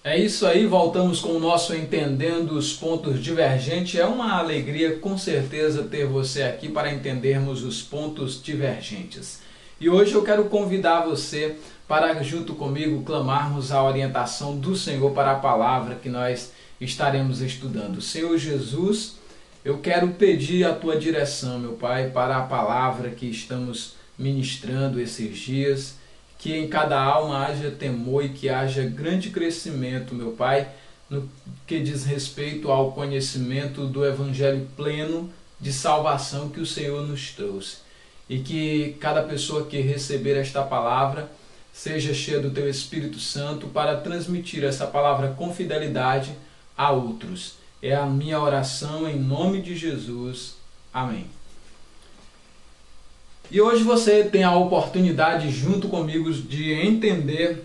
É isso aí, voltamos com o nosso Entendendo os Pontos Divergentes. É uma alegria, com certeza, ter você aqui para entendermos os pontos divergentes. E hoje eu quero convidar você para, junto comigo, clamarmos a orientação do Senhor para a palavra que nós estaremos estudando. Senhor Jesus, eu quero pedir a Tua direção, meu Pai, para a palavra que estamos ministrando esses dias. Que em cada alma haja temor e que haja grande crescimento, meu Pai, no que diz respeito ao conhecimento do Evangelho pleno de salvação que o Senhor nos trouxe. E que cada pessoa que receber esta palavra seja cheia do Teu Espírito Santo para transmitir essa palavra com fidelidade a outros. É a minha oração em nome de Jesus. Amém. E hoje você tem a oportunidade, junto comigo, de entender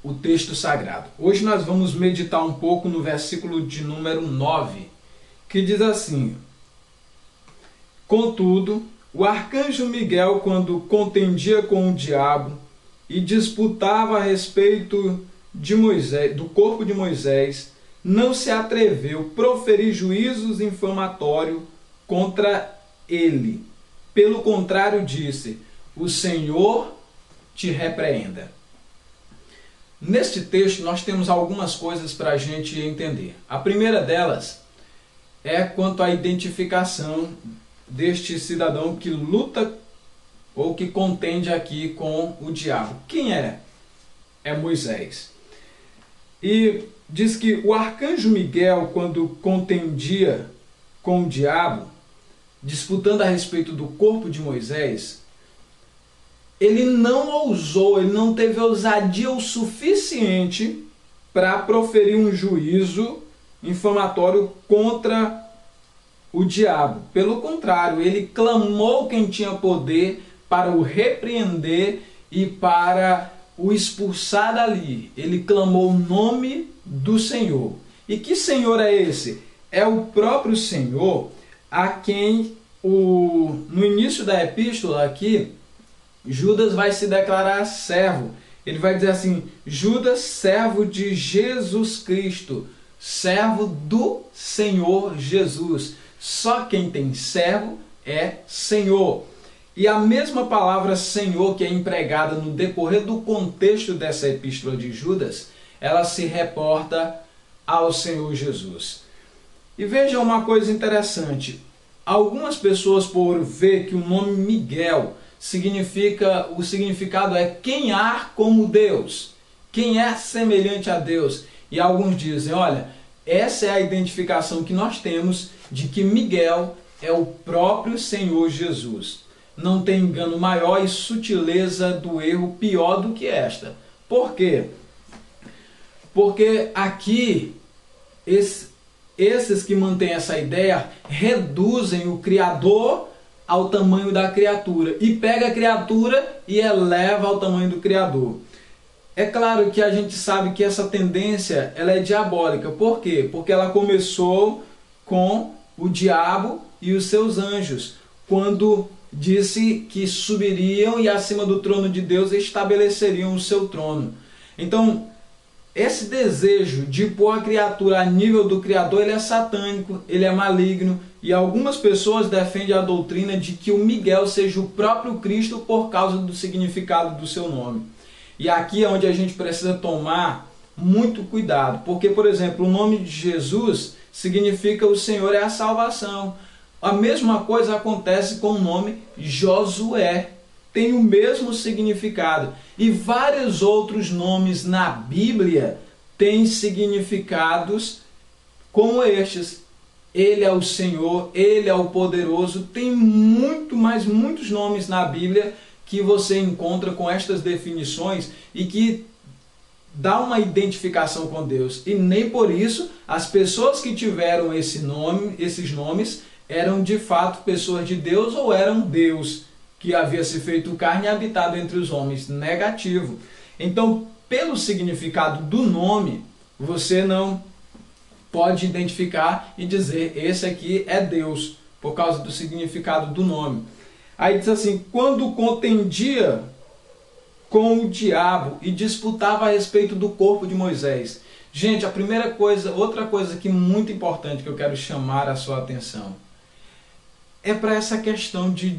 o texto sagrado. Hoje nós vamos meditar um pouco no versículo de número 9, que diz assim: Contudo, o arcanjo Miguel, quando contendia com o diabo e disputava a respeito de Moisés, do corpo de Moisés, não se atreveu a proferir juízos infamatórios contra ele. Pelo contrário, disse: o Senhor te repreenda. Neste texto nós temos algumas coisas para a gente entender. A primeira delas é quanto à identificação deste cidadão que luta ou que contende aqui com o diabo. Quem é? É Moisés. E diz que o arcanjo Miguel, quando contendia com o diabo, disputando a respeito do corpo de Moisés, ele não ousou, ele não teve ousadia o suficiente para proferir um juízo infamatório contra o diabo. Pelo contrário, ele clamou quem tinha poder para o repreender e para o expulsar dali. Ele clamou o nome do Senhor. E que Senhor é esse? É o próprio Senhor a quem, no início da epístola aqui, Judas vai se declarar servo. Ele vai dizer assim: Judas, servo de Jesus Cristo, servo do Senhor Jesus. Só quem tem servo é Senhor. E a mesma palavra Senhor que é empregada no decorrer do contexto dessa epístola de Judas, ela se reporta ao Senhor Jesus. E veja uma coisa interessante. Algumas pessoas, por ver que o nome Miguel significa, o significado é quem há como Deus, quem é semelhante a Deus. E alguns dizem: olha, essa é a identificação que nós temos de que Miguel é o próprio Senhor Jesus. Não tem engano maior e sutileza do erro pior do que esta. Por quê? Porque aqui esses que mantêm essa ideia reduzem o Criador ao tamanho da criatura e pega a criatura e eleva ao tamanho do Criador. É claro que a gente sabe que essa tendência ela é diabólica. Por quê? Porque ela começou com o diabo e os seus anjos, quando disse que subiriam e acima do trono de Deus estabeleceriam o seu trono. Então, esse desejo de pôr a criatura a nível do Criador, ele é satânico, ele é maligno, e algumas pessoas defendem a doutrina de que o Miguel seja o próprio Cristo por causa do significado do seu nome. E aqui é onde a gente precisa tomar muito cuidado, porque, por exemplo, o nome de Jesus significa o Senhor é a salvação. A mesma coisa acontece com o nome Josué. Tem o mesmo significado. E vários outros nomes na Bíblia têm significados como estes. Ele é o Senhor, Ele é o poderoso. Tem muitos nomes na Bíblia que você encontra com estas definições e que dá uma identificação com Deus. E nem por isso as pessoas que tiveram esses nomes eram de fato pessoas de Deus ou eram Deus que havia se feito carne e habitado entre os homens. Negativo. Então, pelo significado do nome, você não pode identificar e dizer: esse aqui é Deus, por causa do significado do nome. Aí diz assim: quando contendia com o diabo e disputava a respeito do corpo de Moisés. Gente, a primeira coisa, outra coisa que muito importante que eu quero chamar a sua atenção é para essa questão de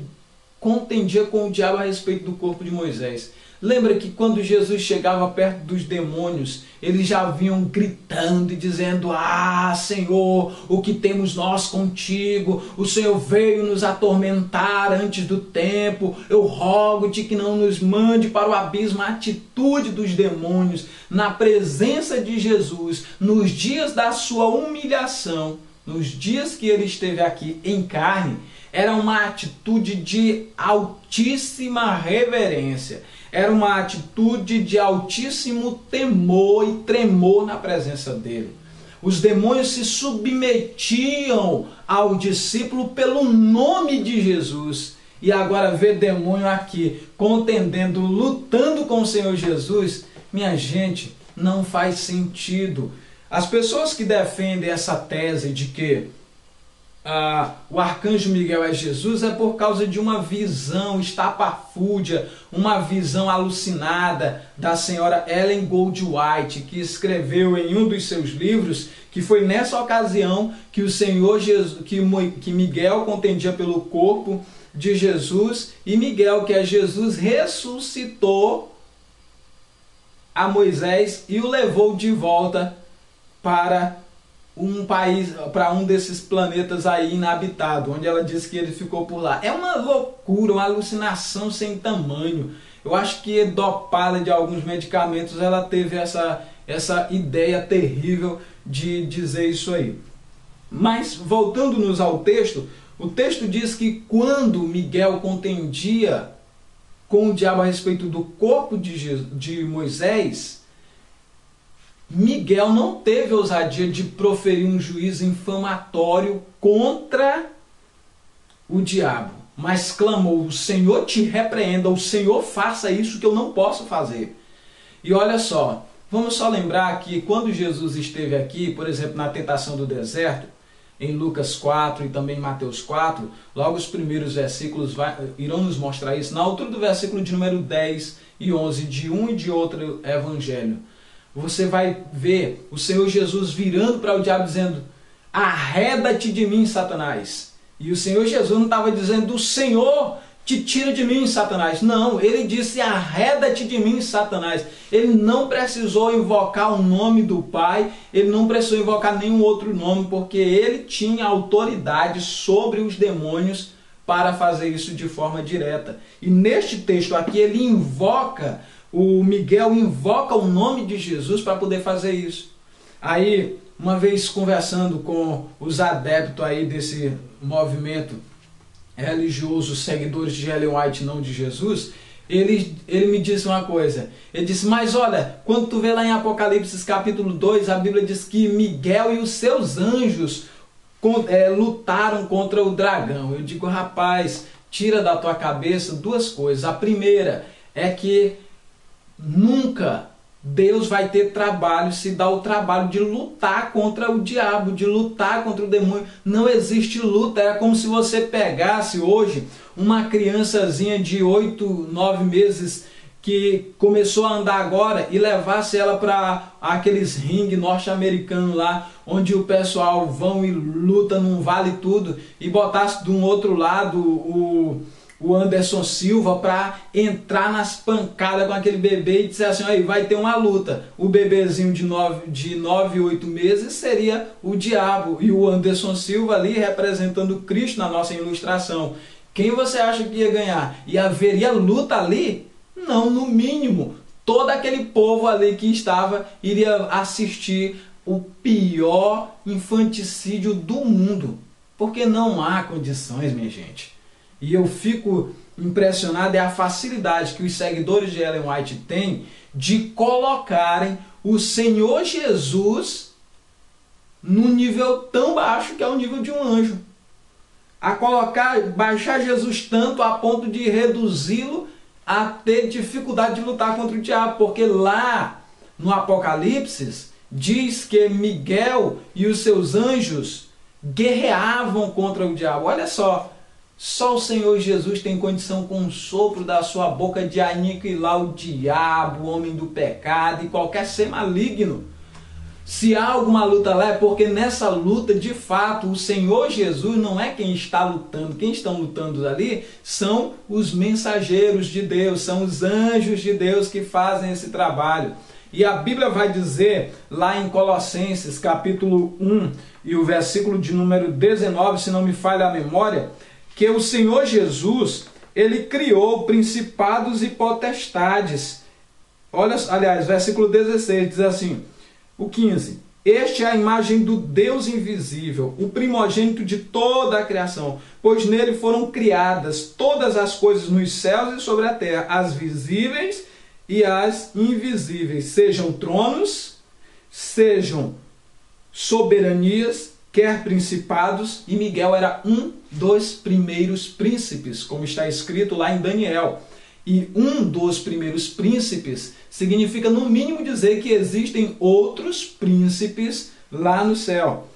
contendia com o diabo a respeito do corpo de Moisés. Lembra que quando Jesus chegava perto dos demônios, eles já vinham gritando e dizendo: ah, Senhor, o que temos nós contigo? O Senhor veio nos atormentar antes do tempo. Eu rogo-te que não nos mande para o abismo. A atitude dos demônios na presença de Jesus, nos dias da sua humilhação, nos dias que ele esteve aqui em carne, era uma atitude de altíssima reverência. Era uma atitude de altíssimo temor e tremor na presença dele. Os demônios se submetiam ao discípulo pelo nome de Jesus. E agora ver demônio aqui contendendo, lutando com o Senhor Jesus, minha gente, não faz sentido. As pessoas que defendem essa tese de que o arcanjo Miguel é Jesus é por causa de uma visão estapafúrdia, uma visão alucinada da senhora Ellen Goldwhite, que escreveu em um dos seus livros que foi nessa ocasião que o Senhor Jesus, que Miguel contendia pelo corpo de Jesus, e Miguel, que é Jesus, ressuscitou a Moisés e o levou de volta para um país, para um desses planetas aí inabitado, onde ela diz que ele ficou por lá. É uma loucura, uma alucinação sem tamanho. Eu acho que dopada de alguns medicamentos, ela teve essa ideia terrível de dizer isso aí. Mas, voltando-nos ao texto, o texto diz que quando Miguel contendia com o diabo a respeito do corpo de Moisés, Miguel não teve ousadia de proferir um juízo infamatório contra o diabo, mas clamou: o Senhor te repreenda, o Senhor faça isso que eu não posso fazer. E olha só, vamos só lembrar que quando Jesus esteve aqui, por exemplo, na tentação do deserto, em Lucas 4 e também em Mateus 4, logo os primeiros versículos irão nos mostrar isso, na altura do versículo de número 10 e 11, de um e de outro evangelho. Você vai ver o Senhor Jesus virando para o diabo dizendo: arreda-te de mim, Satanás. E o Senhor Jesus não estava dizendo: o Senhor te tira de mim, Satanás. Não, ele disse: arreda-te de mim, Satanás. Ele não precisou invocar o nome do Pai, ele não precisou invocar nenhum outro nome, porque ele tinha autoridade sobre os demônios para fazer isso de forma direta. E neste texto aqui ele invoca, o Miguel invoca o nome de Jesus para poder fazer isso. Aí, uma vez conversando com os adeptos aí desse movimento religioso, seguidores de Ellen White, não de Jesus, ele me disse uma coisa. Ele disse: mas olha, quando tu vê lá em Apocalipse capítulo 2, a Bíblia diz que Miguel e os seus anjos lutaram contra o dragão. Eu digo: rapaz, tira da tua cabeça duas coisas. A primeira é que nunca Deus vai ter trabalho, se dá o trabalho de lutar contra o diabo, de lutar contra o demônio. Não existe luta. É como se você pegasse hoje uma criançazinha de 8, 9 meses que começou a andar agora e levasse ela para aqueles ringue norte-americanos lá, onde o pessoal vão e luta num vale tudo, e botasse de um outro lado o Anderson Silva para entrar nas pancadas com aquele bebê e dizer assim: aí vai ter uma luta. O bebezinho de 9, 8 meses seria o diabo, e o Anderson Silva ali representando Cristo na nossa ilustração. Quem você acha que ia ganhar? E haveria luta ali? Não, no mínimo, todo aquele povo ali que estava iria assistir o pior infanticídio do mundo, porque não há condições, minha gente. E eu fico impressionado é a facilidade que os seguidores de Ellen White têm de colocarem o Senhor Jesus num nível tão baixo que é o nível de um anjo. Baixar Jesus tanto a ponto de reduzi-lo a ter dificuldade de lutar contra o diabo. Porque lá no Apocalipse diz que Miguel e os seus anjos guerreavam contra o diabo. Olha só. Só o Senhor Jesus tem condição, com um sopro da sua boca, de aniquilar o diabo, o homem do pecado e qualquer ser maligno. Se há alguma luta lá, é porque nessa luta, de fato, o Senhor Jesus não é quem está lutando. Quem estão lutando ali são os mensageiros de Deus, são os anjos de Deus que fazem esse trabalho. E a Bíblia vai dizer lá em Colossenses, capítulo 1, e o versículo de número 19, se não me falha a memória, que o Senhor Jesus, ele criou principados e potestades. Olha, aliás, versículo 16 diz assim, o 15, este é a imagem do Deus invisível, o primogênito de toda a criação, pois nele foram criadas todas as coisas nos céus e sobre a terra, as visíveis e as invisíveis, sejam tronos, sejam soberanias, quer principados, e Miguel era um dos primeiros príncipes, como está escrito lá em Daniel. E um dos primeiros príncipes significa, no mínimo, dizer que existem outros príncipes lá no céu.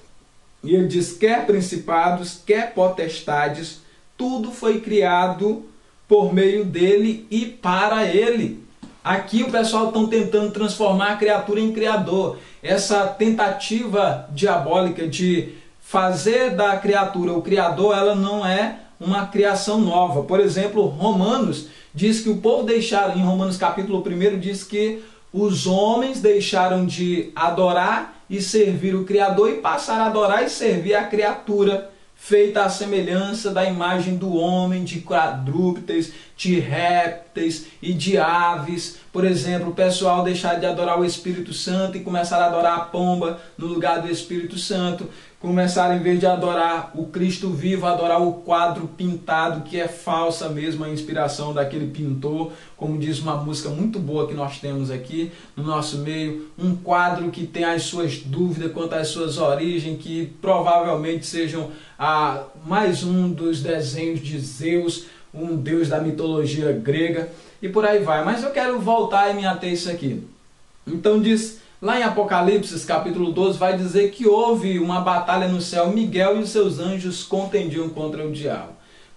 E ele diz, quer principados, quer potestades, tudo foi criado por meio dele e para ele. Aqui o pessoal está tentando transformar a criatura em criador. Essa tentativa diabólica de fazer da criatura o criador, ela não é uma criação nova. Por exemplo, Romanos diz que o povo deixaram, em Romanos capítulo 1, diz que os homens deixaram de adorar e servir o Criador e passaram a adorar e servir a criatura feita à semelhança da imagem do homem, de quadrúpedes, de répteis e de aves. Por exemplo, o pessoal deixar de adorar o Espírito Santo e começar a adorar a pomba no lugar do Espírito Santo. Começar, em vez de adorar o Cristo vivo, adorar o quadro pintado, que é falsa mesmo a inspiração daquele pintor, como diz uma música muito boa que nós temos aqui no nosso meio, um quadro que tem as suas dúvidas quanto às suas origens, que provavelmente sejam mais um dos desenhos de Zeus, um deus da mitologia grega, e por aí vai. Mas eu quero voltar e me ater a isso aqui. Então diz... Lá em Apocalipse, capítulo 12, vai dizer que houve uma batalha no céu. Miguel e os seus anjos contendiam contra o diabo.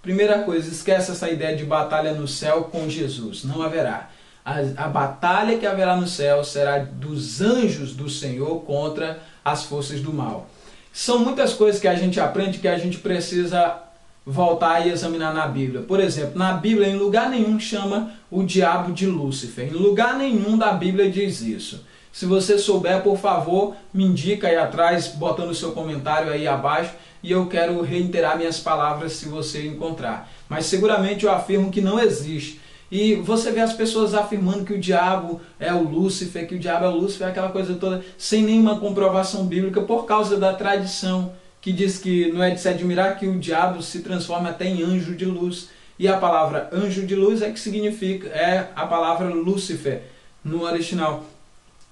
Primeira coisa, esquece essa ideia de batalha no céu com Jesus. Não haverá. A batalha que haverá no céu será dos anjos do Senhor contra as forças do mal. São muitas coisas que a gente aprende que a gente precisa voltar e examinar na Bíblia. Por exemplo, na Bíblia, em lugar nenhum chama o diabo de Lúcifer. Em lugar nenhum da Bíblia diz isso. Se você souber, por favor, me indica aí atrás, botando o seu comentário aí abaixo, e eu quero reiterar minhas palavras se você encontrar. Mas seguramente eu afirmo que não existe. E você vê as pessoas afirmando que o diabo é o Lúcifer, que o diabo é o Lúcifer, aquela coisa toda, sem nenhuma comprovação bíblica, por causa da tradição, que diz que não é de se admirar que o diabo se transforme até em anjo de luz. E a palavra anjo de luz é que significa, é a palavra Lúcifer no original.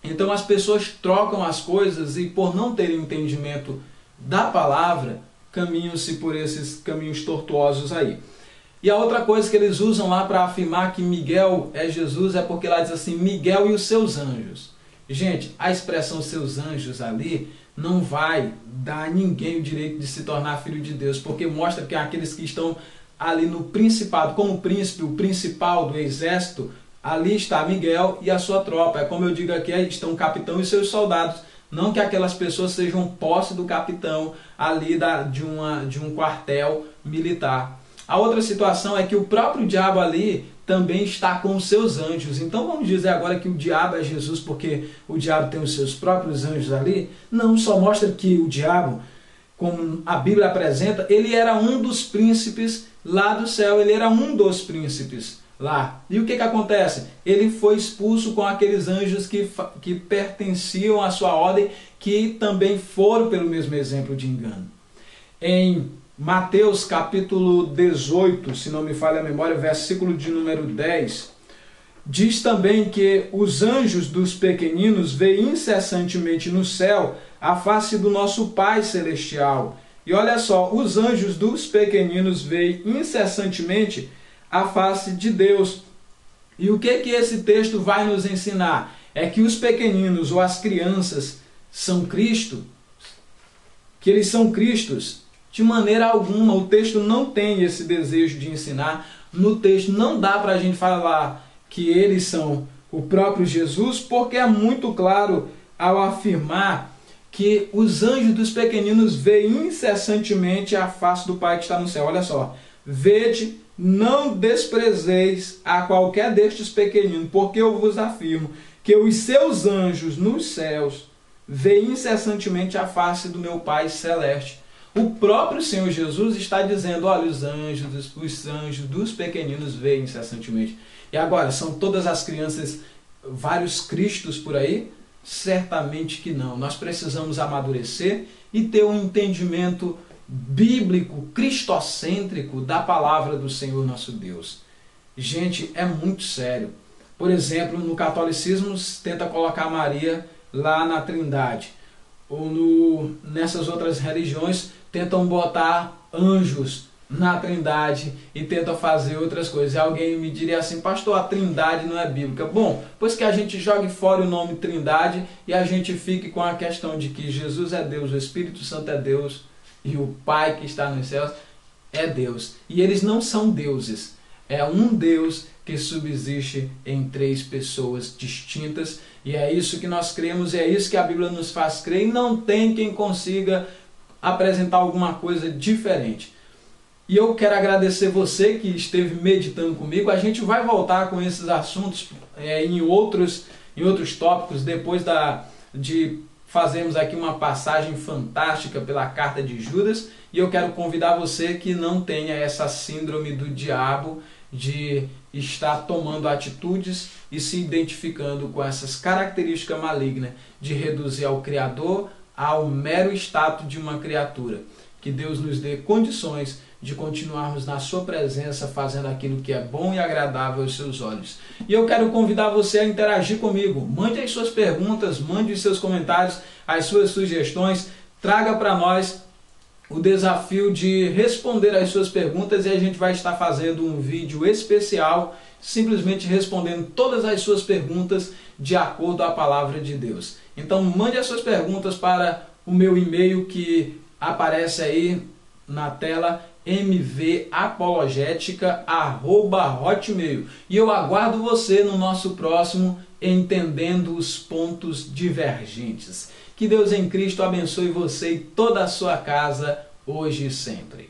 Então as pessoas trocam as coisas e, por não terem entendimento da palavra, caminham-se por esses caminhos tortuosos aí. E a outra coisa que eles usam lá para afirmar que Miguel é Jesus é porque lá diz assim, Miguel e os seus anjos. Gente, a expressão seus anjos ali não vai dar a ninguém o direito de se tornar filho de Deus, porque mostra que aqueles que estão ali no principado, como príncipe, o principal do exército, ali está Miguel e a sua tropa. É como eu digo aqui, aí estão o capitão e seus soldados. Não que aquelas pessoas sejam posse do capitão ali de um quartel militar. A outra situação é que o próprio diabo ali também está com os seus anjos. Então vamos dizer agora que o diabo é Jesus porque o diabo tem os seus próprios anjos ali? Não, só mostra que o diabo, como a Bíblia apresenta, ele era um dos príncipes lá do céu. Ele era um dos príncipes lá. E o que acontece? Ele foi expulso com aqueles anjos que pertenciam à sua ordem, que também foram pelo mesmo exemplo de engano. Em Mateus capítulo 18, se não me falha a memória, versículo de número 10, diz também que os anjos dos pequeninos veem incessantemente no céu a face do nosso Pai Celestial. E olha só, os anjos dos pequeninos veem incessantemente a face de Deus. E o que esse texto vai nos ensinar? É que os pequeninos ou as crianças são Cristo, que eles são Cristos. De maneira alguma, o texto não tem esse desejo de ensinar. No texto não dá para a gente falar que eles são o próprio Jesus, porque é muito claro ao afirmar que os anjos dos pequeninos veem incessantemente a face do Pai que está no céu. Olha só, vede, não desprezeis a qualquer destes pequeninos, porque eu vos afirmo que os seus anjos nos céus veem incessantemente a face do meu Pai celeste. O próprio Senhor Jesus está dizendo, olha, os anjos dos pequeninos veem incessantemente. E agora, são todas as crianças, vários cristos por aí? Certamente que não. Nós precisamos amadurecer e ter um entendimento bíblico, cristocêntrico da palavra do Senhor nosso Deus. Gente, é muito sério. Por exemplo, no catolicismo tenta colocar Maria lá na Trindade. Ou nessas outras religiões tentam botar anjos na Trindade e tentam fazer outras coisas. E alguém me diria assim, pastor, a Trindade não é bíblica. Bom, pois que a gente jogue fora o nome Trindade e a gente fique com a questão de que Jesus é Deus, o Espírito Santo é Deus e o Pai que está nos céus é Deus. E eles não são deuses. É um Deus que subsiste em três pessoas distintas. E é isso que nós cremos, e é isso que a Bíblia nos faz crer. E não tem quem consiga apresentar alguma coisa diferente. E eu quero agradecer você que esteve meditando comigo. A gente vai voltar com esses assuntos em outros tópicos, depois de fazermos aqui uma passagem fantástica pela carta de Judas. E eu quero convidar você que não tenha essa síndrome do diabo de estar tomando atitudes e se identificando com essas características malignas de reduzir ao Criador ao mero status de uma criatura. Que Deus nos dê condições de continuarmos na sua presença, fazendo aquilo que é bom e agradável aos seus olhos. E eu quero convidar você a interagir comigo. Mande as suas perguntas, mande os seus comentários, as suas sugestões. Traga para nós o desafio de responder as suas perguntas, e a gente vai estar fazendo um vídeo especial, simplesmente respondendo todas as suas perguntas de acordo com a palavra de Deus. Então mande as suas perguntas para o meu e-mail que aparece aí na tela, mvapologetica@hotmail. E eu aguardo você no nosso próximo Entendendo os Pontos Divergentes. Que Deus em Cristo abençoe você e toda a sua casa, hoje e sempre.